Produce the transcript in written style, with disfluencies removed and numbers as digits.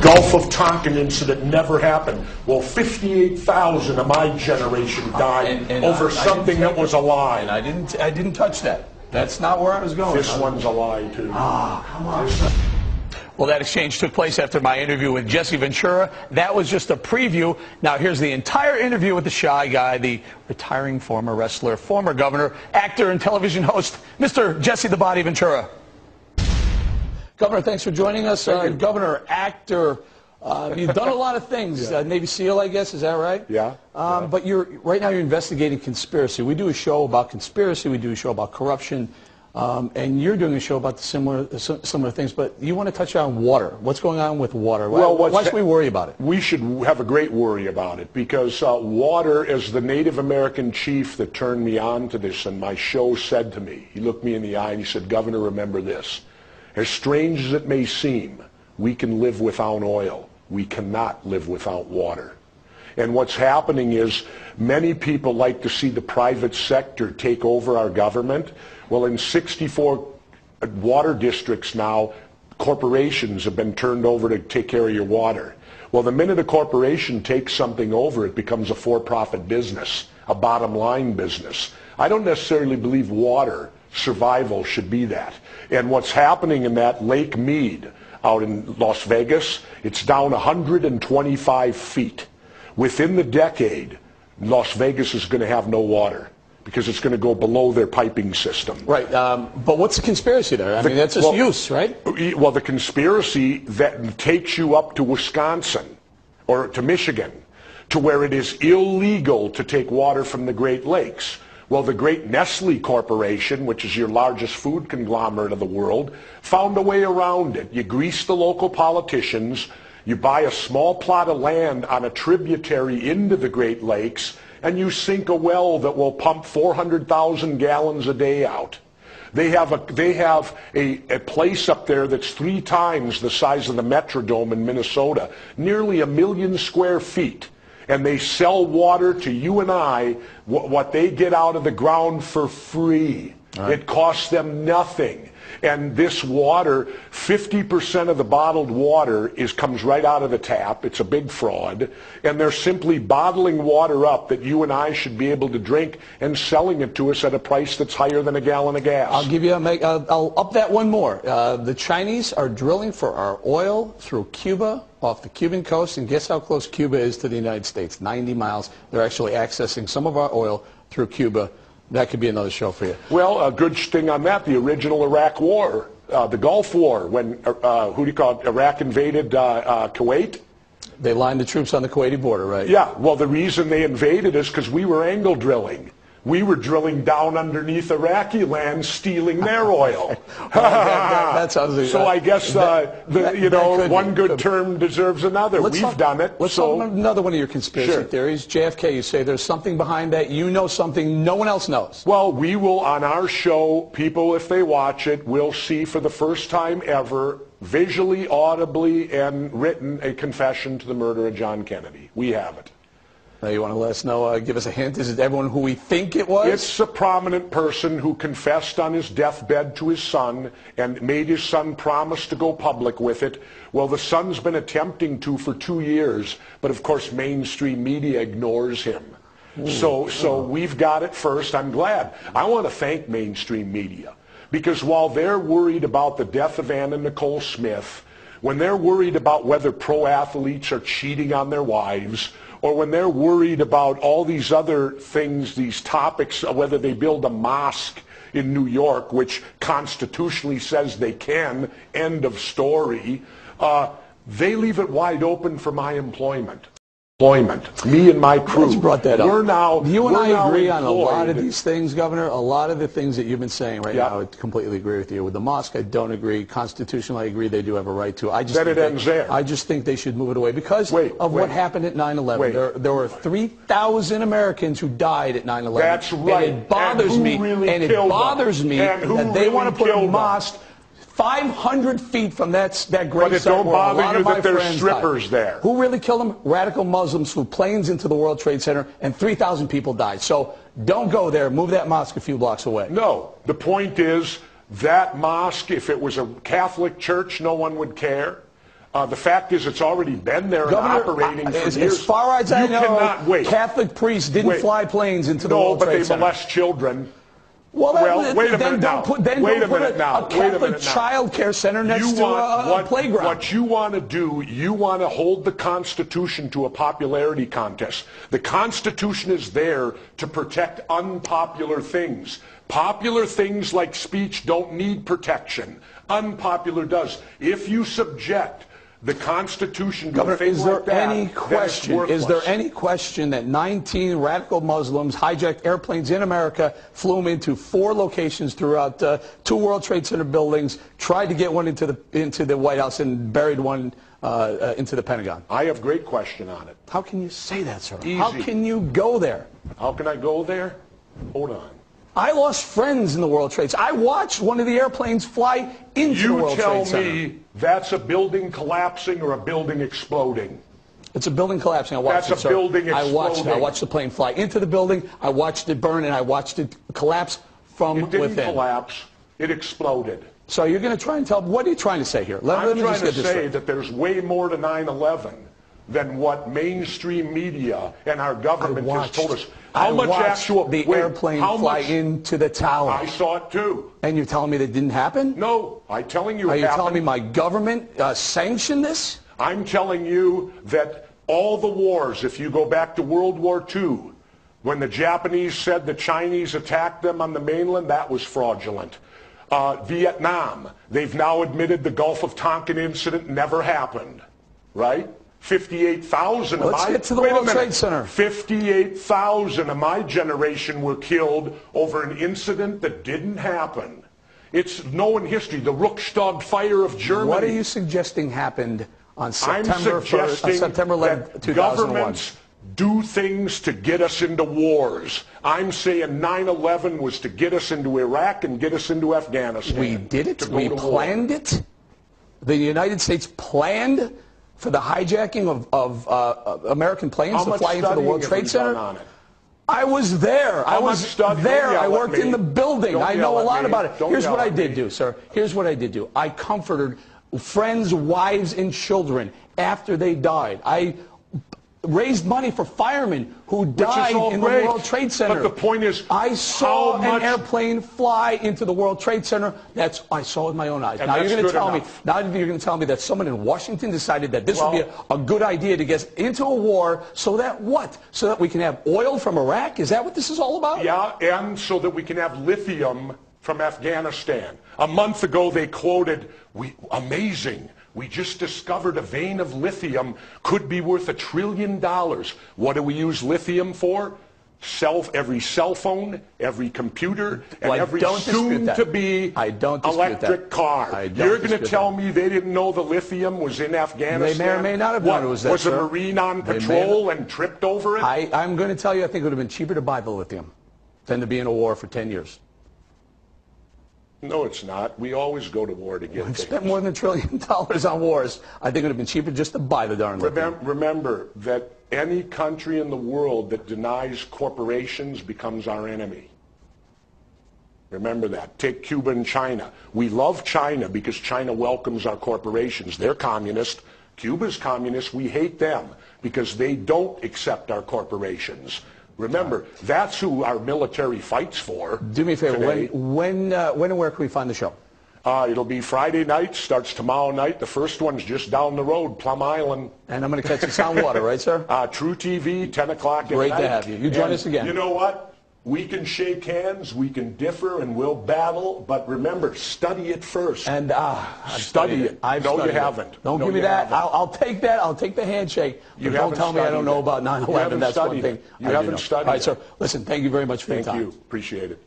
Gulf of Tonkin incident never happened. Well, 58,000 of my generation died over something that was a lie. And I didn't touch that. That's not where I was going. This one's a lie, too. Come on. Well, that exchange took place after my interview with Jesse Ventura. That was just a preview. Now, here's the entire interview with the shy guy, the retiring former wrestler, former governor, actor, and television host, Mr. Jesse the Body Ventura. Governor, thanks for joining us. Governor, actor, you've done a lot of things. Yeah. Navy SEAL, I guess, is that right? Yeah. But right now you're investigating conspiracy. We do a show about conspiracy. We do a show about corruption. And you're doing a show about the similar things, but you want to touch on water. What's going on with water? Why should we worry about it? We should have a great worry about it because water, as the Native American chief that turned me on to this and my show said to me, he looked me in the eye and he said, Governor, remember this. As strange as it may seem, we can live without oil. We cannot live without water. And what's happening is many people like to see the private sector take over our government. Well, in 64 water districts now, corporations have been turned over to take care of your water. Well, the minute a corporation takes something over, it becomes a for-profit business, a bottom-line business. I don't necessarily believe water survival should be that. And what's happening in that Lake Mead out in Las Vegas, it's down 125 feet. Within the decade, Las Vegas is going to have no water because it's going to go below their piping system. Right, but what's the conspiracy there? I mean, that's just use, right? Well, the conspiracy that takes you up to Wisconsin or to Michigan to where it is illegal to take water from the Great Lakes. Well, the great Nestle Corporation, which is your largest food conglomerate of the world, found a way around it. You grease the local politicians, you buy a small plot of land on a tributary into the Great Lakes, and you sink a well that will pump 400,000 gallons a day out. They have a place up there that's 3 times the size of the Metrodome in Minnesota, nearly 1 million square feet. And they sell water to you and I, what they get out of the ground for free. Right. It costs them nothing. And this water, 50% of the bottled water comes right out of the tap. It's a big fraud. And they're simply bottling water up that you and I should be able to drink and selling it to us at a price that's higher than a gallon of gas. I'll up that one more. The Chinese are drilling for our oil through Cuba, off the Cuban coast, and guess how close Cuba is to the United States? 90 miles. They're actually accessing some of our oil through Cuba. That could be another show for you. Well, a good thing on that, the original Iraq War, the Gulf War, when, Iraq invaded Kuwait. They lined the troops on the Kuwaiti border, right? Yeah, well, the reason they invaded is because we were angle drilling. We were drilling down underneath Iraqi land, stealing their oil. that sounds like so I guess one good term deserves another. We've done it. Let's talk about another one of your conspiracy theories. JFK, you say there's something behind that. You know something no one else knows. Well, we will, on our show, people, if they watch it, will see for the first time ever, visually, audibly, and written, a confession to the murder of John Kennedy. We have it. Now, you want to let us know, give us a hint? Is it everyone who we think it was? It's a prominent person who confessed on his deathbed to his son and made his son promise to go public with it. Well, the son's been attempting to for 2 years, but of course mainstream media ignores him. So we've got it first. I'm glad. I want to thank mainstream media because while they're worried about the death of Anna Nicole Smith, when they're worried about whether pro athletes are cheating on their wives, or when they're worried about all these other things, these topics, whether they build a mosque in New York, which constitutionally says they can, end of story, they leave it wide open for my employment. Me and my crew. You brought that up. You and I agree on a lot of these things, Governor. A lot of the things that you've been saying right now, I completely agree with you. With the mosque, I don't agree. Constitutionally, I agree they do have a right to. I just think they should move it away because of what happened at 9/11. There were 3,000 Americans who died at 9/11. That's right. And it bothers me. And it bothers me that they want to put a mosque 500 feet from that great But it don't bother you that there's strippers there. Who really killed them? Radical Muslims flew planes into the World Trade Center, and 3,000 people died. So don't go there. Move that mosque a few blocks away. No. The point is that mosque, if it was a Catholic church, no one would care. The fact is, it's already been there and operating for years. As far as I know, cannot wait. Catholic priests didn't fly planes into the World Trade Center. No, but they molest children. Well, wait a minute now. Wait a minute now. A Catholic child care center next to a playground. What you want to do, you want to hold the Constitution to a popularity contest. The Constitution is there to protect unpopular things. Popular things like speech don't need protection. Unpopular does. If you subject the Constitution to a thing like that, is there any question that 19 radical Muslims hijacked airplanes in America, flew them into 4 locations throughout 2 World Trade Center buildings, tried to get one into the White House and buried one into the Pentagon? I have great question on it. How can you say that, sir? Easy. How can you go there? How can I go there? Hold on. I lost friends in the World Trade Center. I watched one of the airplanes fly into the World Trade Center. You tell me that's a building collapsing or a building exploding? It's a building collapsing. I watched That's a building exploding. I watched the plane fly into the building. I watched it burn, and I watched it collapse from within. It didn't collapse. It exploded. So you're going to try and tell, what are you trying to say here? I'm trying to say that there's way more to 9/11 than what mainstream media and our government has told us. How much actual the airplane fly into the tower? I saw it too. And you're telling me that didn't happen? No, I'm telling you it happened. Are you telling me my government sanctioned this? I'm telling you that all the wars, if you go back to World War II, when the Japanese said the Chinese attacked them on the mainland, that was fraudulent. Vietnam, they've now admitted the Gulf of Tonkin incident never happened, right? 58,000 of Let's get to the World Trade Center. 58,000 of my generation were killed over an incident that didn't happen. It's known history, the Ruckstag fire of Germany. What are you suggesting happened on September 11th, 2001? Governments do things to get us into wars. I'm saying 9/11 was to get us into Iraq and get us into Afghanistan. We did it. We planned it. The United States planned for the hijacking of American planes to fly into the World Trade Center? I was there. I was there. I worked in the building. I know a lot about it. Here's what I did do, sir. Here's what I did do. I comforted friends, wives, and children after they died. I raised money for firemen who died in the World Trade Center. But the point is, I saw an airplane fly into the World Trade Center. I saw it with my own eyes. Now you're going to tell me. Now you're going to tell me that someone in Washington decided that this would be a good idea to get into a war, so that what? So that we can have oil from Iraq? Is that what this is all about? Yeah, and so that we can have lithium from Afghanistan. A month ago, they quoted, amazing. We just discovered a vein of lithium could be worth $1 trillion. What do we use lithium for? Every cell phone, every computer, and every soon-to-be electric car. You're going to tell me they didn't know the lithium was in Afghanistan? They may or may not have known it was there, Was a Marine on patrol and tripped over it? I'm going to tell you, I think it would have been cheaper to buy the lithium than to be in a war for 10 years. No, it's not. We always go to war to get things. We've spent more than $1 trillion on wars. I think it would have been cheaper just to buy the darn lithium. Remember that any country in the world that denies corporations becomes our enemy. Remember that. Take Cuba and China. We love China because China welcomes our corporations. They're communist. Cuba's communist. We hate them because they don't accept our corporations. Remember, that's who our military fights for. Do me a favor. When and where can we find the show? It'll be Friday night, starts tomorrow night. The first one's just down the road, Plum Island. And I'm going to catch you sound water, right, sir? True TV, 10 o'clock at night. Great to have you. You join us again. You know what? We can shake hands, we can differ, and we'll battle. But remember, study it first. And study it. No, you haven't. Don't give me that. I'll take that. I'll take the handshake. But don't tell me I don't know about 9/11. That's one thing. You haven't studied it. All right, sir. Listen, thank you very much for your time. Thank you. Appreciate it.